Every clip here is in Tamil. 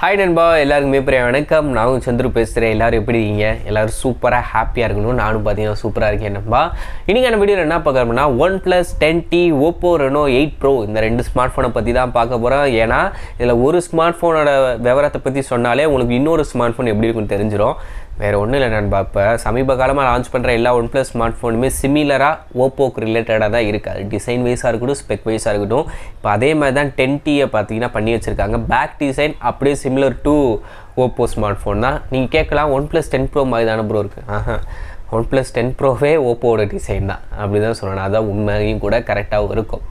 ஹாய் நண்பா, எல்லாருக்குமே பெரிய வணக்கம். நான் சந்துரு பேசுகிறேன். எல்லோரும் எப்படி இருக்கீங்க? எல்லோரும் சூப்பராக ஹாப்பியாக இருக்கணும். நானும் பார்த்தீங்கன்னா சூப்பராக இருக்கேன் நண்பா. இன்றைக்கான வீடியோ என்ன பார்க்குறோம்னா OnePlus 10T, Oppo Reno 8 Pro இந்த ரெண்டு ஸ்மார்ட் ஃபோனை பற்றி தான் பார்க்க போகிறோம். ஏன்னா இதில் ஒரு ஸ்மார்ட் ஃபோனோட விவரத்தை பற்றி சொன்னாலே உங்களுக்கு இன்னொரு ஸ்மார்ட் ஃபோன் எப்படி இருக்குன்னு தெரிஞ்சிடும். வேறு ஒன்றும் இல்லை நண்பா, இப்போ சமீப காலமாக லான்ச் பண்ணுற எல்லா OnePlus ஸ்மார்ட் ஃபோனுமே சிமிலராக ஓப்போக்கு ரிலேட்டடாக தான் இருக்குது. டிசைன் வைஸாக இருக்கட்டும், ஸ்பெக் வைஸாக இருக்கட்டும். இப்போ அதே மாதிரி தான் 10Tயை பார்த்தீங்கன்னா பண்ணி வச்சுருக்காங்க. பேக் டிசைன் அப்படியே similar to Oppo smart phone தான். நீங்கள் கேட்கலாம் OnePlus 10 Pro மாதிரி தானே ப்ரோ இருக்குது. OnePlus 10 Proவே ஓப்போவோட டிசைன் தான், அப்படி தான் சொல்லணும். அதான் உண்மையும் கூட கரெக்டாகவும் இருக்கும்.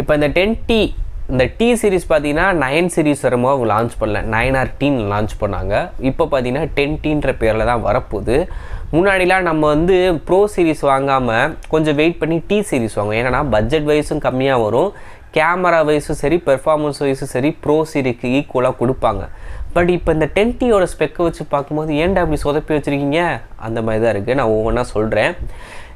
இப்போ இந்த 10T இந்த T சீரிஸ் பார்த்தீங்கன்னா 9 சீரிஸ் வரும்போது அவங்க லான்ச் பண்ணல, 9R10 லான்ச் பண்ணாங்க. இப்போ பார்த்தீங்கன்னா 10Tன்ற பேரில் தான் வரப்போகுது. முன்னாடிலாம் நம்ம வந்து ப்ரோ சீரிஸ் வாங்காமல் கொஞ்சம் வெயிட் பண்ணி T சீரிஸ் வாங்குவோம். ஏன்னா பட்ஜெட் வைஸும் கம்மியாக வரும், கேமரா வைஸும் சரி, பெர்ஃபார்மன்ஸ் வைஸும் சரி ப்ரோ சீரிஸ்க்கு ஈக்குவலாக கொடுப்பாங்க. பட் இப்போ இந்த 10Tயோட ஸ்பெக்கை வச்சு பார்க்கும்போது ஏன்டா அப்படி சொதப்பி வச்சுருக்கீங்க அந்த மாதிரி தான் இருக்குது. நான் ஒவ்வொன்றா சொல்கிறேன்.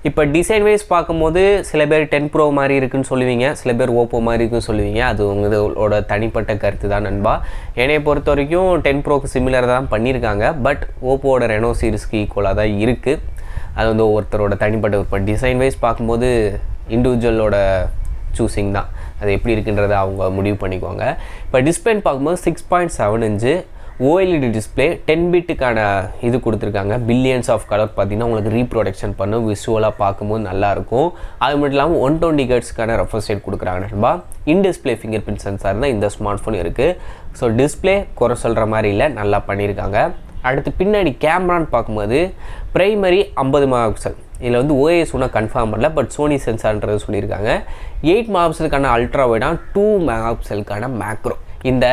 இப்போ டிசைன் வைஸ் பார்க்கும்போது சில பேர் 10 Pro மாதிரி இருக்குன்னு சொல்லுவீங்க, சில பேர் ஓப்போ மாதிரி இருக்குன்னு சொல்லுவீங்க. அது உங்களோட தனிப்பட்ட கருத்து தான் நண்பா. என்னையை பொறுத்த வரைக்கும் 10 Proக்கு சிமிலர் தான் பண்ணியிருக்காங்க. பட் ஓப்போவோட ரெனோ சீரிஸ்க்கு ஈக்குவலாக தான் இருக்குது. அது வந்து ஒருத்தரோட தனிப்பட்ட இப்போ டிசைன் வைஸ் பார்க்கும்போது இண்டிவிஜுவலோட சூஸிங் தான், அது எப்படி இருக்குன்றதை அவங்க முடிவு பண்ணிக்குவாங்க. இப்போ டிஸ்பிளேன்னு பார்க்கும்போது 6.7 இன்ச்சு OLED டிஸ்பிளே, 10 பிட்டுக்கான இது கொடுத்துருக்காங்க. பில்லியன்ஸ் ஆஃப் கலர் பார்த்தீங்கன்னா உங்களுக்கு ரீப்ரொடக்ஷன் பண்ணும், விசுவலாக பார்க்கும்போது நல்லாயிருக்கும். அது மட்டும் இல்லாமல் 120 ஹெர்ட்ஸ்க்கான ரெஃப்ரெஷ் ரேட் கொடுக்குறாங்க நண்பா. இன் டிஸ்பிளே ஃபிங்கர்பிரிண்ட் சென்சார் தான் இந்த ஸ்மார்ட் ஃபோன் இருக்குது. ஸோ டிஸ்பிளே குறை சொல்கிற மாதிரி இல்லை, நல்லா பண்ணியிருக்காங்க. அடுத்து பின்னாடி கேமரான்னு பார்க்கும்போது ப்ரைமரி 50 மெகாபிக்சல். இதில் வந்து OIS ஒன்றும் கன்ஃபார்ம் பண்ணல, பட் சோனி சென்சார்ன்றது சொல்லியிருக்காங்க. 8 மெகாபிக்சலுக்கான அல்ட்ரா வைடாக 2 மெகாபிக்சலுக்கான மேக்ரோ. இந்த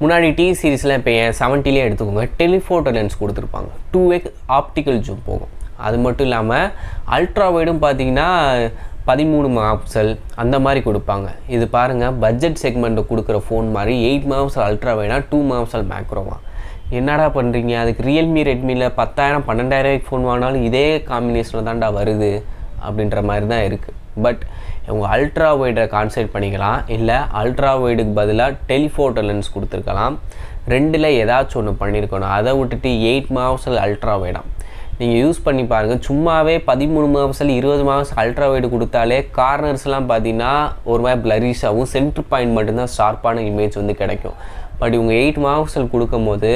முன்னாடி T சீரிஸில் இப்போ 70லேயே எடுத்துக்கோங்க, டெலிஃபோட்டோ லென்ஸ் கொடுத்துருப்பாங்க, 2x ஆப்டிக்கல் ஜூம் போகும். அது மட்டும் இல்லாமல் அல்ட்ரா வைடும் பார்த்தீங்கன்னா 13 மெகாபிக்சல் அந்த மாதிரி கொடுப்பாங்க. இது பாருங்கள், பட்ஜெட் செக்மெண்ட்டை கொடுக்குற ஃபோன் மாதிரி 8 மெகாபிக்சல் அல்ட்ரா வைடாக 2 மெகாபிக்சல் மேக்ரோவா. என்னடா பண்ணுறீங்க? அதுக்கு ரியல்மி ரெட்மியில் 10,000 12,000 ஃபோன் வாங்கினாலும் இதே காம்பினேஷனில் தான்டா வருது அப்படின்ற மாதிரி தான் இருக்குது. பட் இவங்க அல்ட்ரா வைடை கான்சென்ட்ரேட் பண்ணிக்கலாம், இல்லை அல்ட்ரா வைடுக்கு பதிலாக டெலிஃபோட்டோ லென்ஸ் கொடுத்துருக்கலாம். ரெண்டில் ஏதாச்சும் ஒன்று பண்ணியிருக்கணும். அதை விட்டுட்டு 8 மெகாபிக்சல் அல்ட்ரா வைடாம் நீங்கள் யூஸ் பண்ணி பாருங்கள். சும்மாவே 13 மெகாபிக்சல் 20 மெகாபிக்சல் அல்ட்ரா வைடு கொடுத்தாலே கார்னர்ஸ்லாம் பார்த்தீங்கன்னா ஒரு மாதிரி பிளரிஷாகவும், சென்டர் பாயிண்ட் மட்டும்தான் ஷார்ப்பான இமேஜ் வந்து கிடைக்கும். பட் இவங்க 8 மெகாபிக்சல் கொடுக்கும் போது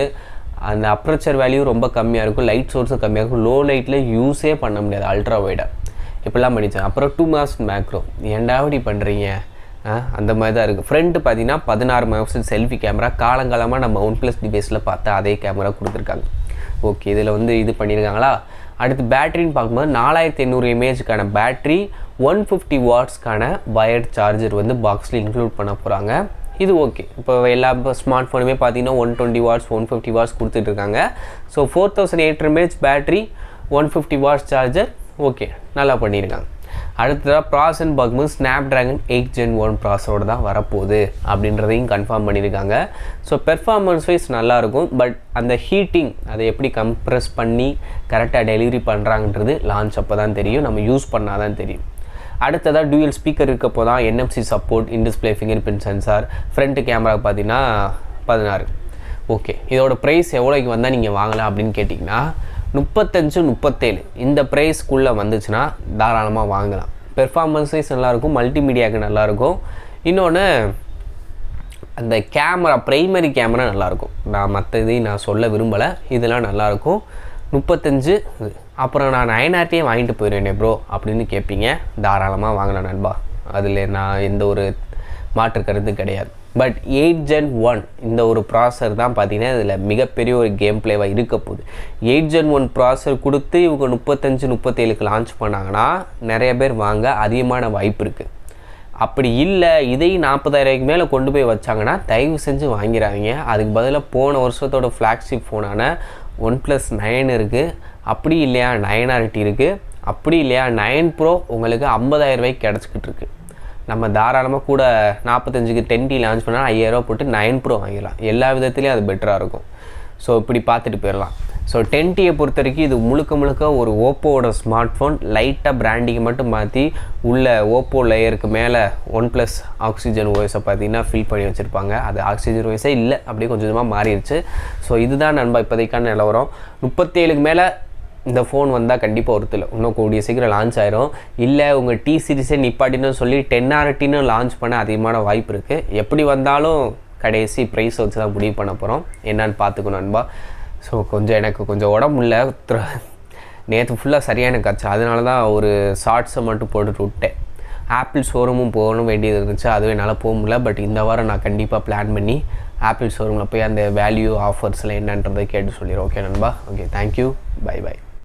அந்த அப்ரச்சர் வேல்யூ ரொம்ப கம்மியாக இருக்கும், லைட் சோர்ஸும் கம்மியாக இருக்கும், லோ லைட்டில் யூஸே பண்ண முடியாது அல்ட்ரா வைடை. இப்படிலாம் பண்ணிச்சேன். அப்புறம் 2 மெகாபிக்சல் மேக்ரோ, ஏன்டா அப்படி பண்ணுறீங்க? அந்த மாதிரி தான் இருக்குது. ஃப்ரண்ட் பார்த்தீங்கன்னா 16 மெகாபிக்சல் செல்ஃபி கேமரா. காலங்காலமாக நம்ம OnePlus டிவைஸில் பார்த்தா அதே கேமரா கொடுத்துருக்காங்க. ஓகே, இதில் வந்து இது பண்ணியிருக்காங்களா. அடுத்து பேட்டரின்னு பார்க்கும்போது 4800 mAhக்கான பேட்ரி, 150 வாட்ஸ்க்கான வயர்ட் சார்ஜர் வந்து பாக்ஸில் இன்க்ளூட் பண்ண போகிறாங்க. இது ஓகே. இப்போ எல்லா ஸ்மார்ட் ஃபோனுமே பார்த்தீங்கன்னா 120 வாட்ஸ் 150 வாட்ஸ் கொடுத்துட்ருக்காங்க. So 4800 mAh battery, 150 watts charger, okay, நல்லா பண்ணியிருக்காங்க. அடுத்ததாக ப்ராசஸ்ன்னு பார்க்கும்போது Snapdragon 8 Gen 1 ப்ராசரோடு தான் வரப்போகுது அப்படின்றதையும் கன்ஃபார்ம் பண்ணியிருக்காங்க. ஸோ பெர்ஃபார்மன்ஸ் வைஸ் நல்லாயிருக்கும். பட் அந்த ஹீட்டிங் அதை எப்படி கம்ப்ரெஸ் பண்ணி கரெக்டாக டெலிவரி பண்ணுறாங்கன்றது லான்ச் அப்போ தான் தெரியும், நம்ம யூஸ் பண்ணால் தான் தெரியும். அடுத்ததாக டூயல் ஸ்பீக்கர் இருக்கப்போ தான் NFC support, in display fingerprint sensor, front camera பார்த்தீங்கன்னா 16. ஓகே, இதோட ப்ரைஸ் எவ்வளோக்கு வந்தால் நீங்கள் வாங்கலாம் அப்படின்னு கேட்டிங்கன்னா 35-37 இந்த ப்ரைஸ்க்குள்ளே வந்துச்சுன்னா தாராளமாக வாங்கலாம். பெர்ஃபார்மன்ஸ் வைஸ் நல்லாயிருக்கும், மல்டிமீடியாவுக்கு நல்லாயிருக்கும். இன்னொன்று அந்த கேமரா, ப்ரைமரி கேமரா நல்லாயிருக்கும். நான் மற்ற இதையும் நான் சொல்ல விரும்பலை, இதெல்லாம் நல்லாயிருக்கும். 35. அப்புறம் நான் 9R10 வாங்கிட்டு போயிடுவேனே ப்ரோ அப்படின்னு கேட்பீங்க, தாராளமாக வாங்கலாம் நண்பா. அதில் நான் எந்த ஒரு மாற்று கருத்து கிடையாது. பட் 8 Gen 1 இந்த ஒரு ப்ராசர் தான் பார்த்தீங்கன்னா இதில் மிகப்பெரிய ஒரு கேம் பிளேவாக இருக்க போகுது. 8 Gen 1 ப்ராசர் கொடுத்து இவங்க 35-37க்கு லான்ச் பண்ணாங்கன்னா நிறைய பேர் வாங்க அதிகமான வாய்ப்பு இருக்குது. அப்படி இல்லை, இதையும் 40,000 மேலே கொண்டு போய் வச்சாங்கன்னா தயவு செஞ்சு வாங்கிறாதீங்க. அதுக்கு பதிலாக போன வருஷத்தோட ஃப்ளாக்ஷிப் ஃபோனான OnePlus 9 இருக்குது, அப்படி இல்லையா 9R10 இருக்குது, அப்படி இல்லையா 9 Pro உங்களுக்கு 50,000 கிடச்சிக்கிட்டு இருக்குது. நம்ம தாராளமாக கூட 45க்கு 10T லான்ச் பண்ணால் 5,000 போட்டு 9 Pro வாங்கிடலாம். எல்லா விதத்துலேயும் அது பெட்டராக இருக்கும். ஸோ இப்படி பார்த்துட்டு போயிடலாம். ஸோ 10Tயை பொறுத்த வரைக்கும் இது முழுக்க ஒரு ஓப்போவோட ஸ்மார்ட் ஃபோன். லைட்டாக பிராண்டிங்கை மட்டும் மாற்றி உள்ள ஓப்போ லேயருக்கு மேலே OnePlus ஆக்சிஜன் ஓஎஸை பார்த்தீங்கன்னா ஃபில் பண்ணி வச்சுருப்பாங்க. அது ஆக்சிஜன் ஓஎஸே இல்லை, அப்படியே கொஞ்சம் கொஞ்சமாக மாறிடுச்சு. ஸோ இதுதான் நண்பா இப்போதைக்கான நிலவரம். 37க்கு மேலே இந்த ஃபோன் வந்தால் கண்டிப்பாக ஒருத்தில் இன்னும் கூடிய சீக்கிரம் லான்ச் ஆயிரும். இல்லை உங்கள் T சீரிஸே நிப்பாட்டின்னு சொல்லி 10R10 லான்ச் பண்ண அதிகமான வாய்ப்பு இருக்குது. எப்படி வந்தாலும் கடைசி ப்ரைஸ் வச்சு தான் முடிவு பண்ண போகிறோம். என்னன்னு பார்த்துக்கணும் நண்பா. ஸோ எனக்கு கொஞ்சம் உடம்பு இல்லை, நேற்று ஃபுல்லாக சரியான கட்சி, அதனால தான் ஒரு ஷார்ட்ஸை மட்டும் போட்டுட்டு விட்டேன். ஆப்பிள் ஷோரூமும் போகணும் வேண்டியது இருந்துச்சு, அதுவே என்னால் போக முடியல. பட் இந்த வாரம் நான் கண்டிப்பாக பிளான் பண்ணி ஆப்பிள் ஷோரூமில் போய் அந்த வேல்யூ ஆஃபர்ஸில் என்னன்றதை கேட்டு சொல்லிடுறேன். ஓகே நண்பா, ஓகே, தேங்க்யூ, பை.